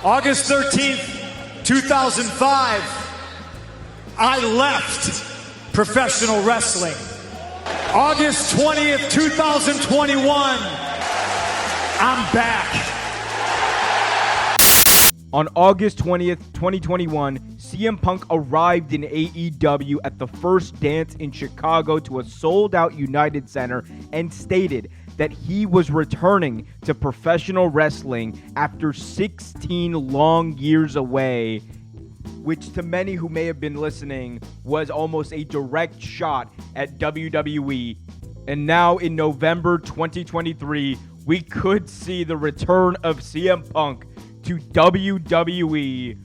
August 13th, 2005, I left professional wrestling. August 20th, 2021, I'm back. On August 20th, 2021, CM Punk arrived in AEW at the First Dance in Chicago to a sold-out United Center and stated that he was returning to professional wrestling after 16 long years away, which to many who may have been listening was almost a direct shot at WWE. And now in November 2023, we could see the return of CM Punk to WWE.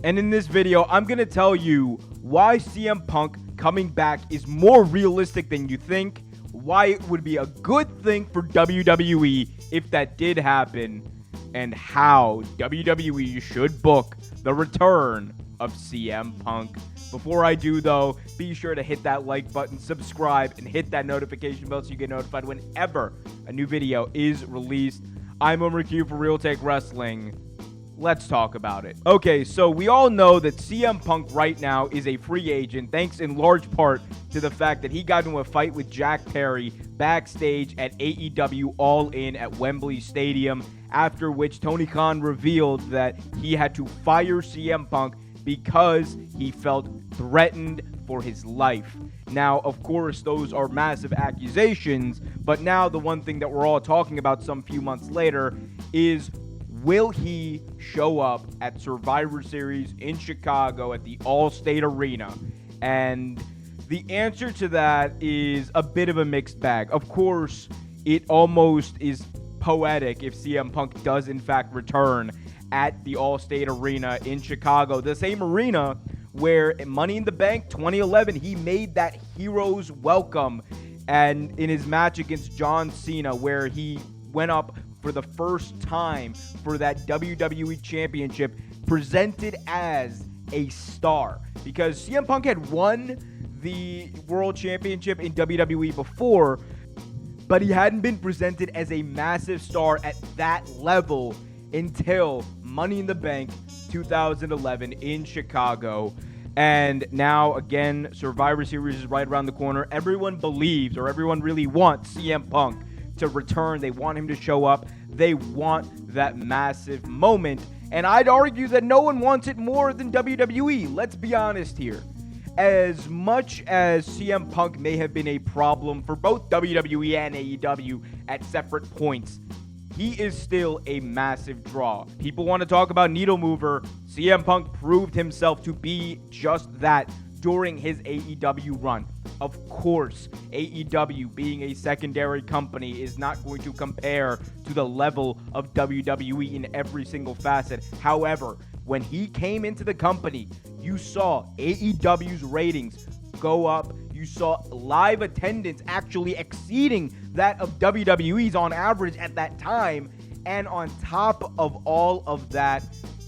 And in this video, I'm going to tell you why CM Punk coming back is more realistic than you think, why it would be a good thing for WWE if that did happen, and how WWE should book the return of CM Punk. Before I do, though, be sure to hit that like button, subscribe, and hit that notification bell so you get notified whenever a new video is released. I'm Omer Q for Real Take Wrestling. Let's talk about it. Okay, so we all know that CM Punk right now is a free agent, thanks in large part to the fact that he got into a fight with Jack Perry backstage at AEW All In at Wembley Stadium, after which Tony Khan revealed that he had to fire CM Punk because he felt threatened for his life. Now, of course, those are massive accusations, but now the one thing that we're all talking about some few months later is, will he show up at Survivor Series in Chicago at the Allstate Arena? And the answer to that is a bit of a mixed bag. Of course, it almost is poetic if CM Punk does in fact return at the Allstate Arena in Chicago, the same arena where Money in the Bank 2011, he made that hero's welcome, and in his match against John Cena, where he went up for the first time for that WWE Championship, presented as a star, because CM Punk had won the World Championship in WWE before, but he hadn't been presented as a massive star at that level until Money in the Bank 2011 in Chicago. And now, again, Survivor Series is right around the corner. Everyone believes, or everyone really wants CM Punk to return. They want him to show up. They want that massive moment. And I'd argue that no one wants it more than WWE. Let's be honest here. As much as CM Punk may have been a problem for both WWE and AEW at separate points, he is still a massive draw. People want to talk about needle mover. CM Punk proved himself to be just that during his AEW run. Of course, AEW being a secondary company is not going to compare to the level of WWE in every single facet. However, when he came into the company, you saw AEW's ratings go up. You saw live attendance actually exceeding that of WWE's on average at that time. And on top of all of that,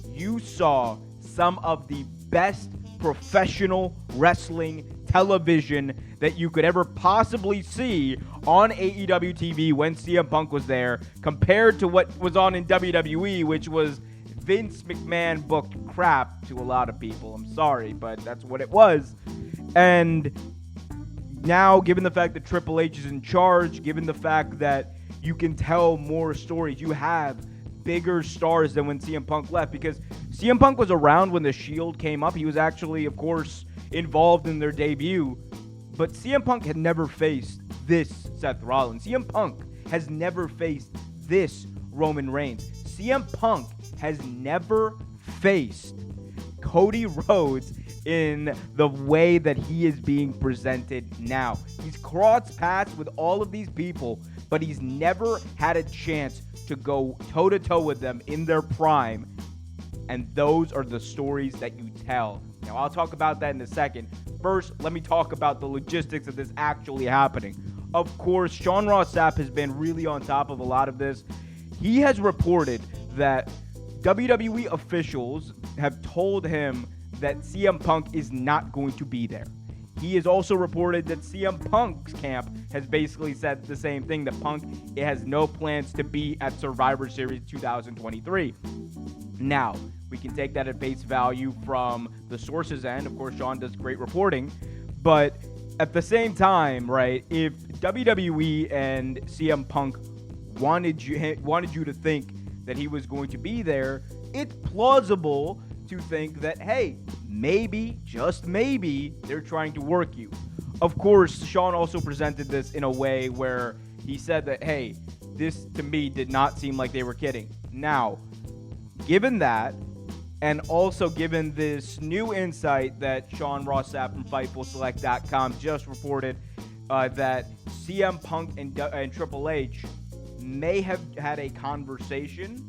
you saw some of the best professional wrestling television that you could ever possibly see on AEW TV when CM Punk was there, compared to what was on in WWE, which was Vince McMahon booked crap to a lot of people. I'm sorry, but that's what it was. And now, given the fact that Triple H is in charge, given the fact that you can tell more stories, you have bigger stars than when CM Punk left, because CM Punk was around when the Shield came up. He was actually, of course, involved in their debut, but CM Punk had never faced this Seth Rollins. CM Punk has never faced this Roman Reigns. CM Punk has never faced Cody Rhodes in the way that he is being presented now. He's crossed paths with all of these people, but he's never had a chance to go toe-to-toe with them in their prime. And those are the stories that you tell. Now, I'll talk about that in a second. First, let me talk about the logistics of this actually happening. Of course, Sean Ross Sapp has been really on top of a lot of this. He has reported that WWE officials have told him that CM Punk is not going to be there. he has also reported that CM Punk's camp has basically said the same thing, that Punk has no plans to be at Survivor Series 2023. Now, we can take that at face value from the sources end. Of course, Sean does great reporting. But at the same time, right, if WWE and CM Punk wanted you to think that he was going to be there, it's plausible to think that, hey, maybe, just maybe, they're trying to work you. Of course, Sean also presented this in a way where he said that, hey, this to me did not seem like they were kidding. Now, given that, and also given this new insight that Sean Rossap from FightfulSelect.com just reported, that CM Punk and Triple H may have had a conversation,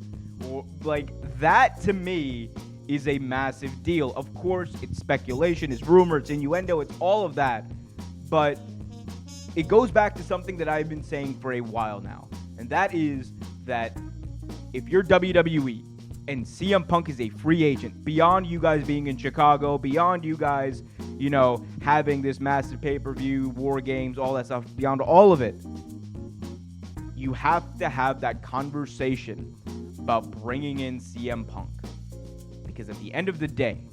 or like that to me is a massive deal. Of course, it's speculation, it's rumor, it's innuendo, it's all of that. But it goes back to something that I've been saying for a while now. And that is that if you're WWE and CM Punk is a free agent, beyond you guys being in Chicago, beyond you guys, you know, having this massive pay-per-view, war games, all that stuff, beyond all of it, you have to have that conversation about bringing in CM Punk. Because at the end of the day,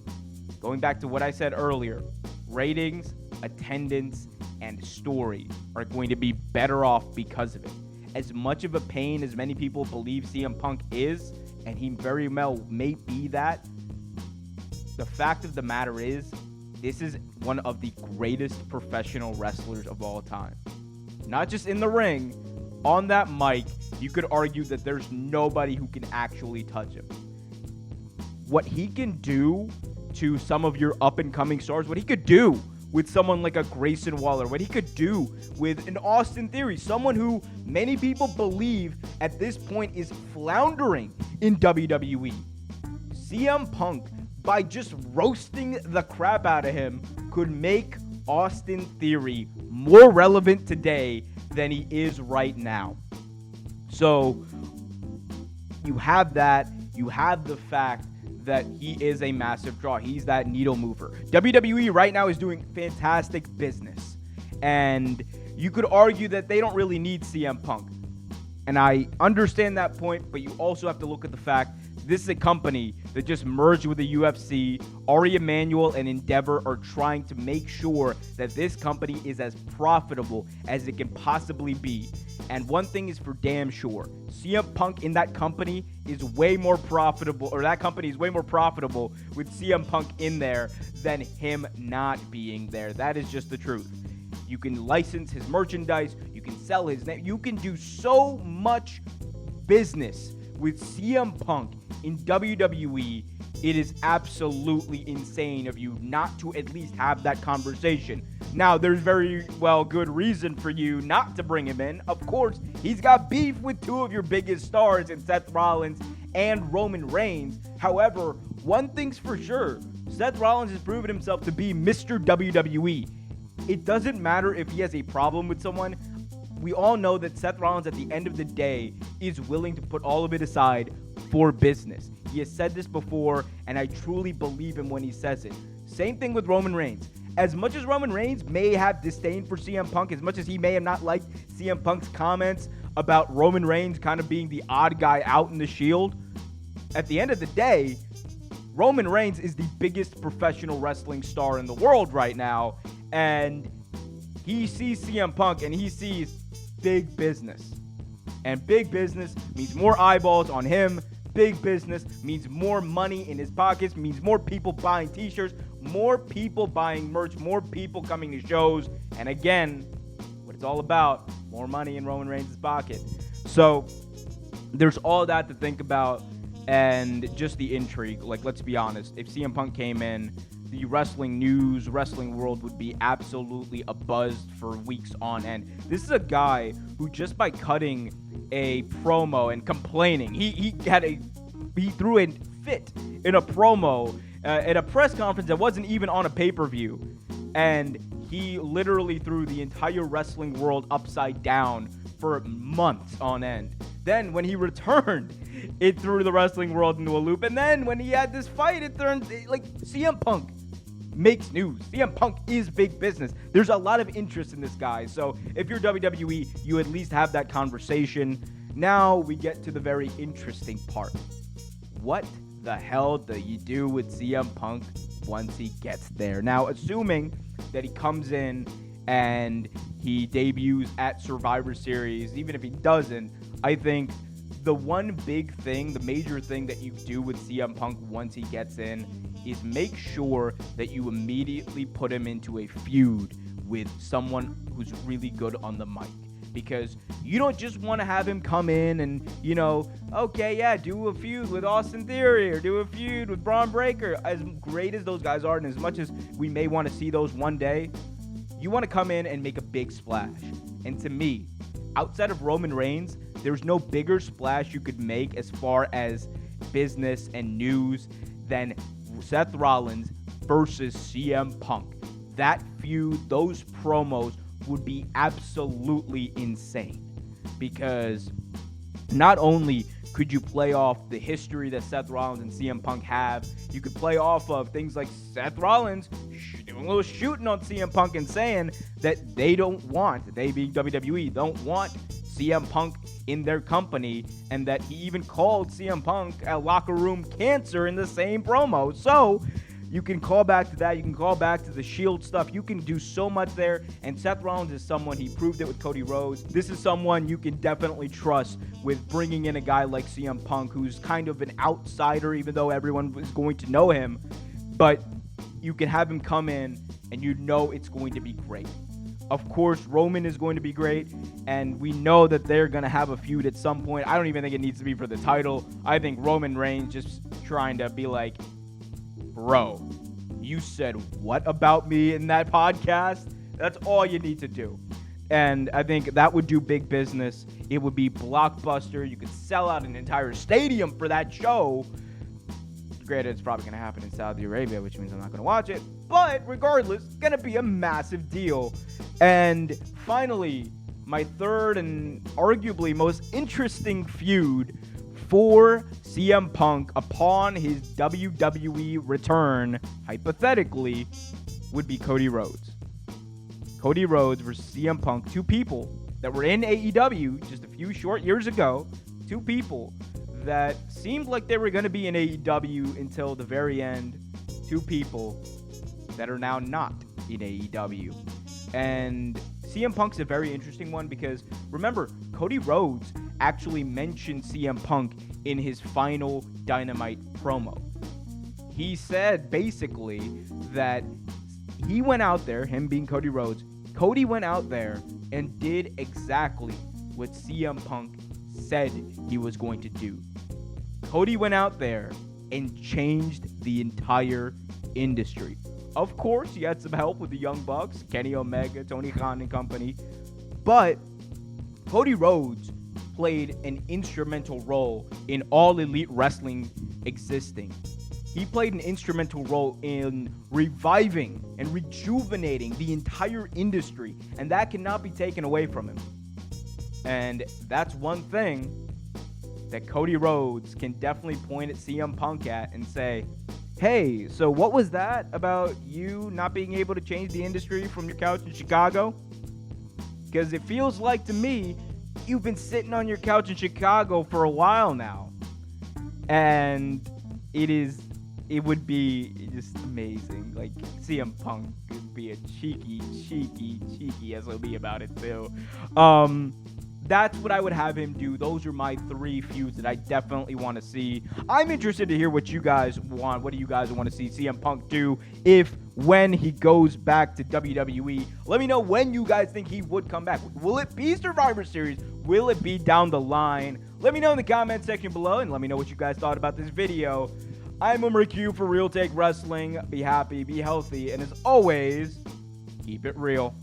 going back to what I said earlier, ratings, attendance, and story are going to be better off because of it. As much of a pain as many people believe CM Punk is, and he very well may be that, the fact of the matter is, this is one of the greatest professional wrestlers of all time. Not just in the ring, on that mic, you could argue that there's nobody who can actually touch him. What he can do to some of your up-and-coming stars, what he could do with someone like a Grayson Waller, what he could do with an Austin Theory, someone who many people believe at this point is floundering in WWE. CM Punk, by just roasting the crap out of him, could make Austin Theory more relevant today than he is right now. So you have that. You have the fact that he is a massive draw. He's that needle mover. WWE right now is doing fantastic business. And you could argue that they don't really need CM Punk. And I understand that point, but you also have to look at the fact this is a company that just merged with the UFC. Ari Emanuel and Endeavor are trying to make sure that this company is as profitable as it can possibly be. And one thing is for damn sure, CM Punk in that company is way more profitable, or that company is way more profitable with CM Punk in there than him not being there. That is just the truth. You can license his merchandise, you can sell his name, you can do so much business with CM Punk in WWE. It is absolutely insane of you not to at least have that conversation. Now, there's very well good reason for you not to bring him in. Of course, he's got beef with two of your biggest stars in Seth Rollins and Roman Reigns. However, one thing's for sure, Seth Rollins has proven himself to be Mr. WWE. It doesn't matter if he has a problem with someone. We all know that Seth Rollins at the end of the day is willing to put all of it aside for business. He has said this before, and I truly believe him when he says it. Same thing with Roman Reigns. As much as Roman Reigns may have disdain for CM Punk, as much as he may have not liked CM Punk's comments about Roman Reigns kind of being the odd guy out in the Shield, at the end of the day, Roman Reigns is the biggest professional wrestling star in the world right now, and he sees CM Punk and he sees big business. And big business means more eyeballs on him. Big business means more money in his pockets, means more people buying t-shirts, more people buying merch, more people coming to shows. And again, what it's all about, more money in Roman Reigns' pocket. So there's all that to think about, and just the intrigue. Like, let's be honest, if CM Punk came in, the wrestling news, wrestling world would be absolutely abuzz for weeks on end. This is a guy who, just by cutting a promo and complaining, he threw a fit in a promo at a press conference that wasn't even on a pay-per-view, and he literally threw the entire wrestling world upside down for months on end. Then when he returned, it threw the wrestling world into a loop, and then when he had this fight, it turned like CM Punk. makes news. CM Punk is big business. There's a lot of interest in this guy. So if you're WWE, you at least have that conversation. Now we get to the very interesting part. What the hell do you do with CM Punk once he gets there? Now, assuming that he comes in and he debuts at Survivor Series, even if he doesn't, I think the one big thing, the major thing that you do with CM Punk once he gets in is make sure that you immediately put him into a feud with someone who's really good on the mic. Because you don't just want to have him come in and, okay, yeah, do a feud with Austin Theory or do a feud with Braun Breaker. As great as those guys are and as much as we may want to see those one day, you want to come in and make a big splash. And to me, outside of Roman Reigns, there's no bigger splash you could make as far as business and news than Seth Rollins versus CM Punk. That feud, those promos would be absolutely insane, because not only could you play off the history that Seth Rollins and CM Punk have, you could play off of things like Seth Rollins doing a little shooting on CM Punk and saying that they being WWE, don't want CM Punk in their company, and that he even called CM Punk a locker room cancer in the same promo. So you can call back to that. You can call back to the Shield stuff. You can do so much there. And Seth Rollins is someone, he proved it with Cody Rhodes. This is someone you can definitely trust with bringing in a guy like CM Punk, who's kind of an outsider, even though everyone is going to know him. But you can have him come in and it's going to be great. Of course, Roman is going to be great, and we know that they're going to have a feud at some point. I don't even think it needs to be for the title. I think Roman Reigns just trying to be like, bro, you said what about me in that podcast? That's all you need to do. And I think that would do big business. It would be blockbuster. You could sell out an entire stadium for that show. Granted, it's probably going to happen in Saudi Arabia, which means I'm not going to watch it. But regardless, it's going to be a massive deal. And finally, my third and arguably most interesting feud for CM Punk upon his WWE return, hypothetically, would be Cody Rhodes. Cody Rhodes versus CM Punk, two people that were in AEW just a few short years ago, two people that seemed like they were going to be in AEW until the very end, two people that are now not in AEW. And CM Punk's a very interesting one because, remember, Cody Rhodes actually mentioned CM Punk in his final Dynamite promo. He said basically that he went out there, him being Cody Rhodes, Cody went out there and did exactly what CM Punk said he was going to do. Cody went out there and changed the entire industry. Of course, he had some help with the Young Bucks, Kenny Omega, Tony Khan and company, but Cody Rhodes played an instrumental role in All Elite Wrestling existing. He played an instrumental role in reviving and rejuvenating the entire industry, and that cannot be taken away from him. And that's one thing that Cody Rhodes can definitely point at CM Punk at and say, hey, so what was that about you not being able to change the industry from your couch in Chicago? Because it feels like to me, you've been sitting on your couch in Chicago for a while now. And it would be just amazing. Like, CM Punk could be a cheeky SOB about it too. That's what I would have him do. Those are my three feuds that I definitely want to see. I'm interested to hear what you guys want. What do you guys want to see CM Punk do when he goes back to WWE? Let me know when you guys think he would come back. Will it be Survivor Series? Will it be down the line? Let me know in the comment section below, and let me know what you guys thought about this video. I'm Omer Q for Real Take Wrestling. Be happy, be healthy, and as always, keep it real.